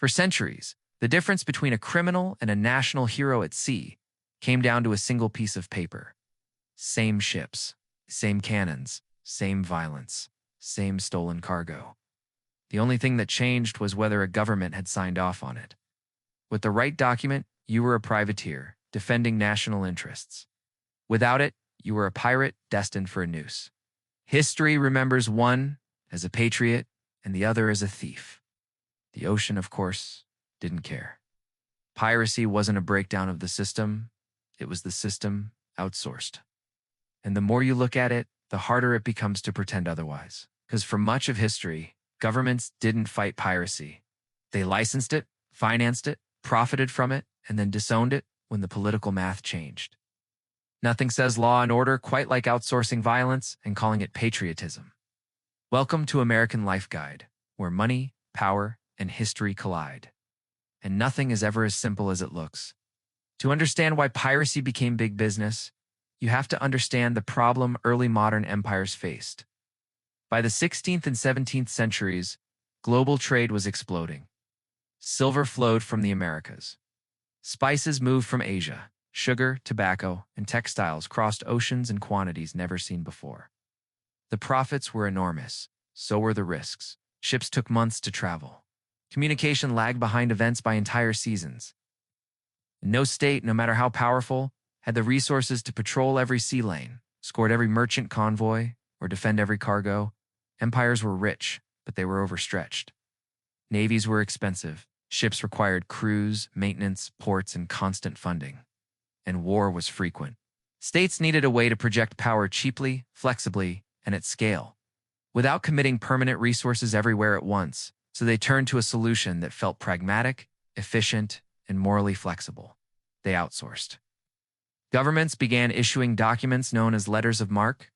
For centuries, the difference between a criminal and a national hero at sea came down to a single piece of paper. Same ships, same cannons, same violence, same stolen cargo. The only thing that changed was whether a government had signed off on it. With the right document, you were a privateer, defending national interests. Without it, you were a pirate destined for a noose. History remembers one as a patriot and the other as a thief. The ocean, of course, didn't care. Piracy wasn't a breakdown of the system, it was the system outsourced. And the more you look at it, the harder it becomes to pretend otherwise. Because for much of history, governments didn't fight piracy. They licensed it, financed it, profited from it, and then disowned it when the political math changed. Nothing says law and order quite like outsourcing violence and calling it patriotism. Welcome to American Life Guide, where money, power, and history collide. And nothing is ever as simple as it looks. To understand why piracy became big business, you have to understand the problem early modern empires faced. By the 16th and 17th centuries, global trade was exploding. Silver flowed from the Americas. Spices moved from Asia. Sugar, tobacco, and textiles crossed oceans in quantities never seen before. The profits were enormous, so were the risks. Ships took months to travel. Communication lagged behind events by entire seasons. No state, no matter how powerful, had the resources to patrol every sea lane, escort every merchant convoy, or defend every cargo. Empires were rich, but they were overstretched. Navies were expensive. Ships required crews, maintenance, ports, and constant funding. And war was frequent. States needed a way to project power cheaply, flexibly, and at scale, without committing permanent resources everywhere at once, so they turned to a solution that felt pragmatic, efficient, and morally flexible. They outsourced. Governments began issuing documents known as letters of marque.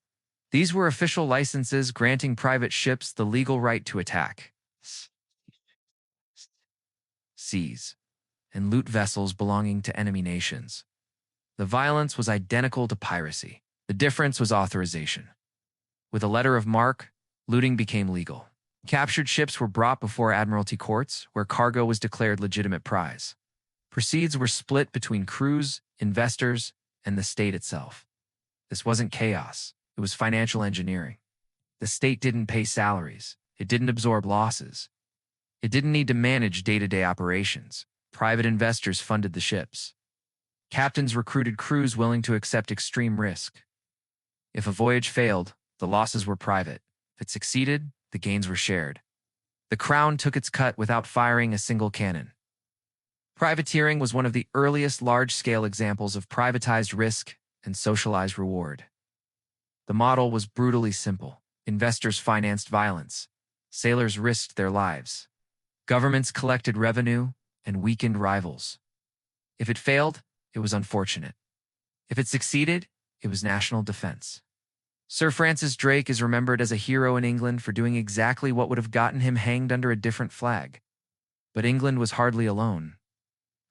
These were official licenses granting private ships the legal right to attack, seize, and loot vessels belonging to enemy nations. The violence was identical to piracy. The difference was authorization. With a letter of marque, looting became legal. Captured ships were brought before admiralty courts, where cargo was declared legitimate prize. Proceeds were split between crews, investors, and the state itself. This wasn't chaos. It was financial engineering. The state didn't pay salaries. It didn't absorb losses. It didn't need to manage day-to-day operations. Private investors funded the ships. Captains recruited crews willing to accept extreme risk. If a voyage failed, the losses were private. If it succeeded, the gains were shared. The crown took its cut without firing a single cannon. Privateering was one of the earliest large-scale examples of privatized risk and socialized reward. The model was brutally simple. Investors financed violence. Sailors risked their lives. Governments collected revenue and weakened rivals. If it failed, it was unfortunate. If it succeeded, it was national defense. Sir Francis Drake is remembered as a hero in England for doing exactly what would have gotten him hanged under a different flag. But England was hardly alone.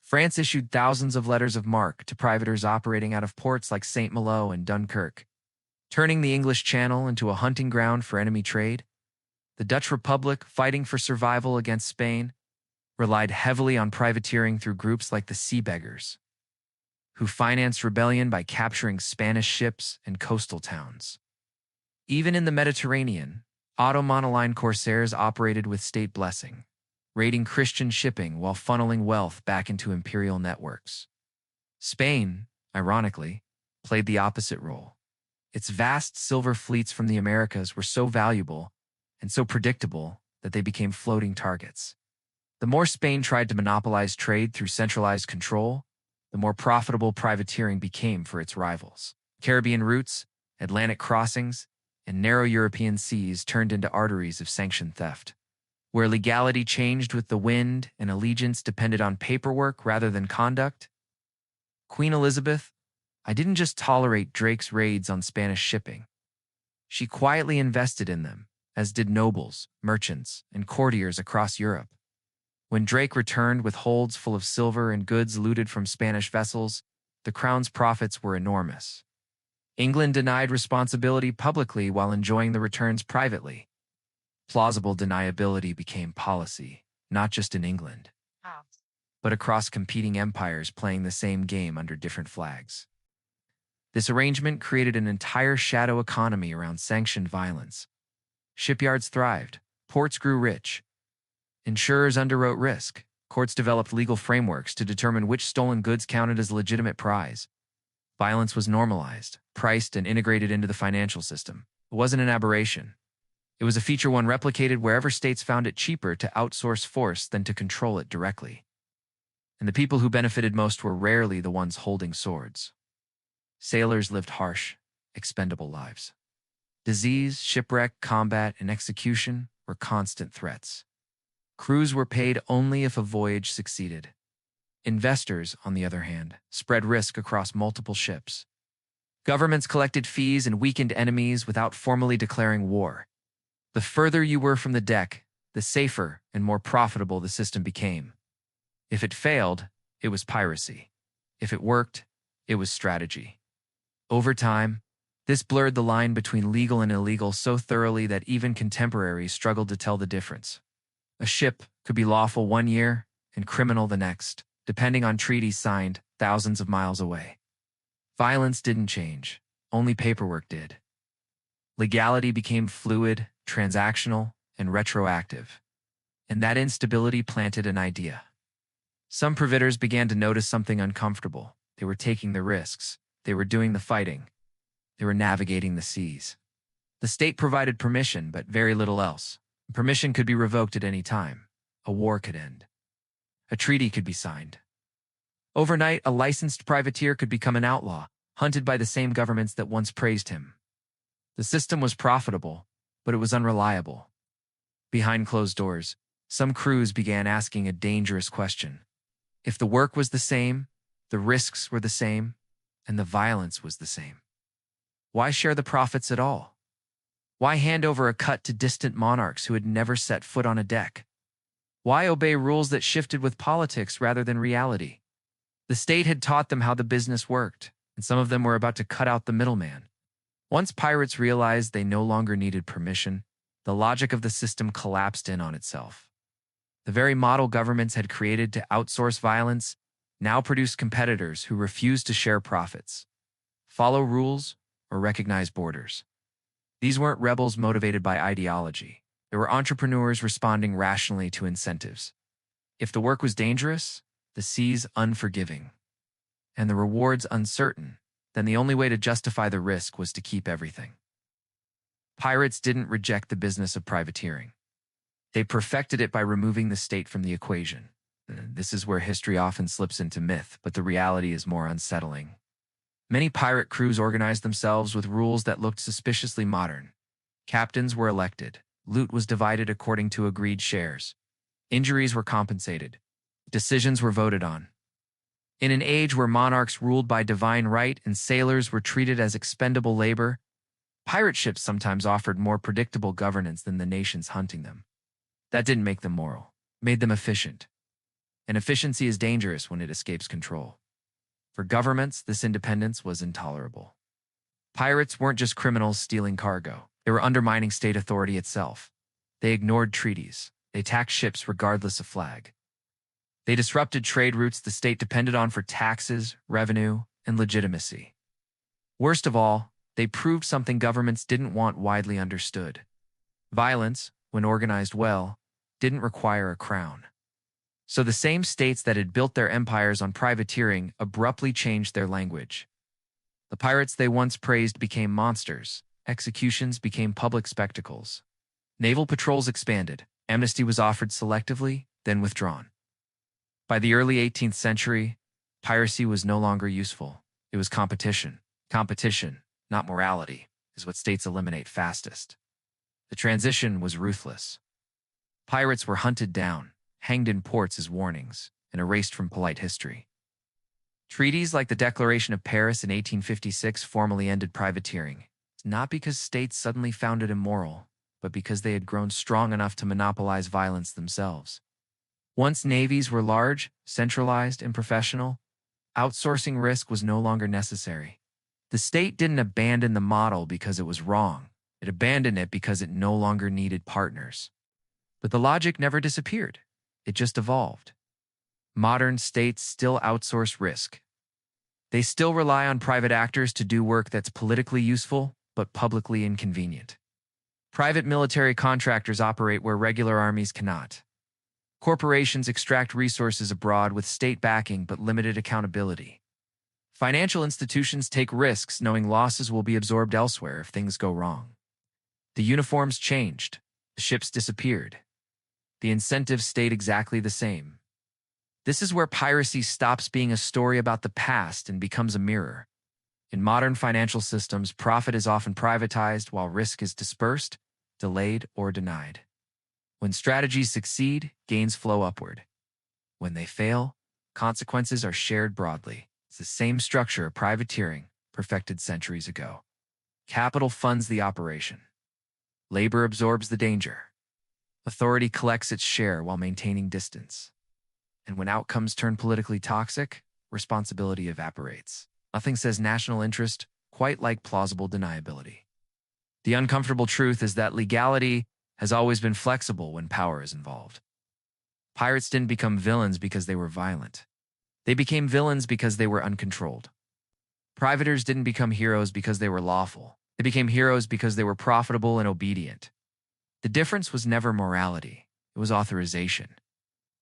France issued thousands of letters of marque to privateers operating out of ports like St. Malo and Dunkirk, turning the English Channel into a hunting ground for enemy trade. The Dutch Republic, fighting for survival against Spain, relied heavily on privateering through groups like the Sea Beggars, who financed rebellion by capturing Spanish ships and coastal towns. Even in the Mediterranean, Ottoman-aligned corsairs operated with state blessing, raiding Christian shipping while funneling wealth back into imperial networks. Spain, ironically, played the opposite role. Its vast silver fleets from the Americas were so valuable and so predictable that they became floating targets. The more Spain tried to monopolize trade through centralized control, the more profitable privateering became for its rivals. Caribbean routes, Atlantic crossings, and narrow European seas turned into arteries of sanctioned theft, where legality changed with the wind and allegiance depended on paperwork rather than conduct. Queen Elizabeth, I didn't just tolerate Drake's raids on Spanish shipping. She quietly invested in them, as did nobles, merchants, and courtiers across Europe. When Drake returned with holds full of silver and goods looted from Spanish vessels, the crown's profits were enormous. England denied responsibility publicly while enjoying the returns privately. Plausible deniability became policy, not just in England, but across competing empires playing the same game under different flags. This arrangement created an entire shadow economy around sanctioned violence. Shipyards thrived, ports grew rich, insurers underwrote risk, courts developed legal frameworks to determine which stolen goods counted as a legitimate prize. Violence was normalized, priced, and integrated into the financial system. It wasn't an aberration. It was a feature one replicated wherever states found it cheaper to outsource force than to control it directly. And the people who benefited most were rarely the ones holding swords. Sailors lived harsh, expendable lives. Disease, shipwreck, combat, and execution were constant threats. Crews were paid only if a voyage succeeded. Investors, on the other hand, spread risk across multiple ships. Governments collected fees and weakened enemies without formally declaring war. The further you were from the deck, the safer and more profitable the system became. If it failed, it was piracy. If it worked, it was strategy. Over time, this blurred the line between legal and illegal so thoroughly that even contemporaries struggled to tell the difference. A ship could be lawful one year and criminal the next, depending on treaties signed thousands of miles away. Violence didn't change, only paperwork did. Legality became fluid, transactional, and retroactive. And that instability planted an idea. Some privateers began to notice something uncomfortable. They were taking the risks. They were doing the fighting. They were navigating the seas. The state provided permission, but very little else. Permission could be revoked at any time. A war could end. A treaty could be signed. Overnight, a licensed privateer could become an outlaw, hunted by the same governments that once praised him. The system was profitable, but it was unreliable. Behind closed doors, some crews began asking a dangerous question. If the work was the same, the risks were the same, and the violence was the same, why share the profits at all? Why hand over a cut to distant monarchs who had never set foot on a deck? Why obey rules that shifted with politics rather than reality? The state had taught them how the business worked, and some of them were about to cut out the middleman. Once pirates realized they no longer needed permission, the logic of the system collapsed in on itself. The very model governments had created to outsource violence now produced competitors who refused to share profits, follow rules, or recognize borders. These weren't rebels motivated by ideology. They were entrepreneurs responding rationally to incentives. If the work was dangerous, the seas unforgiving, and the rewards uncertain, then the only way to justify the risk was to keep everything. Pirates didn't reject the business of privateering. They perfected it by removing the state from the equation. This is where history often slips into myth, but the reality is more unsettling. Many pirate crews organized themselves with rules that looked suspiciously modern. Captains were elected. Loot was divided according to agreed shares. Injuries were compensated. Decisions were voted on. In an age where monarchs ruled by divine right and sailors were treated as expendable labor, pirate ships sometimes offered more predictable governance than the nations hunting them. That didn't make them moral, made them efficient. And efficiency is dangerous when it escapes control. For governments, this independence was intolerable. Pirates weren't just criminals stealing cargo. They were undermining state authority itself. They ignored treaties. They attacked ships regardless of flag. They disrupted trade routes the state depended on for taxes, revenue, and legitimacy. Worst of all, they proved something governments didn't want widely understood. Violence, when organized well, didn't require a crown. So the same states that had built their empires on privateering abruptly changed their language. The pirates they once praised became monsters. Executions became public spectacles. Naval patrols expanded. Amnesty was offered selectively, then withdrawn. By the early 18th century, piracy was no longer useful. It was competition. Competition, not morality, is what states eliminate fastest. The transition was ruthless. Pirates were hunted down, hanged in ports as warnings, and erased from polite history. Treaties like the Declaration of Paris in 1856 formally ended privateering, not because states suddenly found it immoral, but because they had grown strong enough to monopolize violence themselves. Once navies were large, centralized, and professional, outsourcing risk was no longer necessary. The state didn't abandon the model because it was wrong. It abandoned it because it no longer needed partners. But the logic never disappeared. It just evolved. Modern states still outsource risk. They still rely on private actors to do work that's politically useful but publicly inconvenient. Private military contractors operate where regular armies cannot. Corporations extract resources abroad with state backing but limited accountability. Financial institutions take risks knowing losses will be absorbed elsewhere if things go wrong. The uniforms changed. The ships disappeared. The incentives stayed exactly the same. This is where piracy stops being a story about the past and becomes a mirror. In modern financial systems, profit is often privatized while risk is dispersed, delayed, or denied. When strategies succeed, gains flow upward. When they fail, consequences are shared broadly. It's the same structure of privateering, perfected centuries ago. Capital funds the operation. Labor absorbs the danger. Authority collects its share while maintaining distance. And when outcomes turn politically toxic, responsibility evaporates. Nothing says national interest quite like plausible deniability. The uncomfortable truth is that legality has always been flexible when power is involved. Pirates didn't become villains because they were violent. They became villains because they were uncontrolled. Privateers didn't become heroes because they were lawful. They became heroes because they were profitable and obedient. The difference was never morality. It was authorization.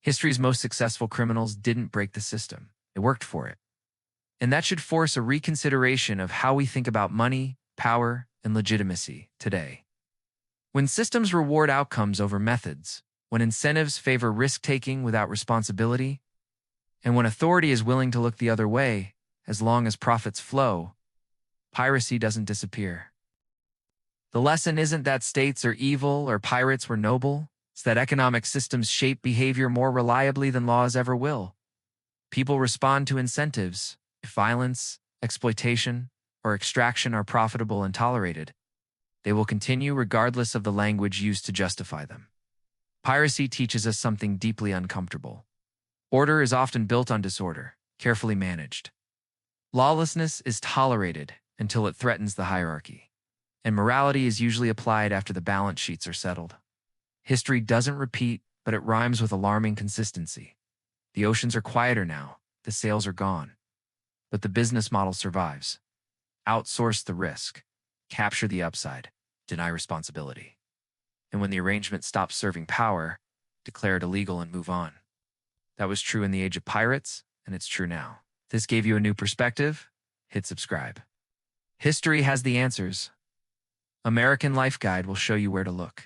History's most successful criminals didn't break the system. They worked for it. And that should force a reconsideration of how we think about money, power, and legitimacy today. When systems reward outcomes over methods, when incentives favor risk-taking without responsibility, and when authority is willing to look the other way as long as profits flow, piracy doesn't disappear. The lesson isn't that states are evil or pirates were noble. It's that economic systems shape behavior more reliably than laws ever will. People respond to incentives. If violence, exploitation, or extraction are profitable and tolerated, they will continue regardless of the language used to justify them. Piracy teaches us something deeply uncomfortable. Order is often built on disorder, carefully managed. Lawlessness is tolerated until it threatens the hierarchy, and morality is usually applied after the balance sheets are settled. History doesn't repeat, but it rhymes with alarming consistency. The oceans are quieter now, the sails are gone. But the business model survives. Outsource the risk, capture the upside, deny responsibility. And when the arrangement stops serving power, declare it illegal and move on. That was true in the age of pirates, and it's true now. If this gave you a new perspective, hit subscribe. History has the answers. American Life Guide will show you where to look.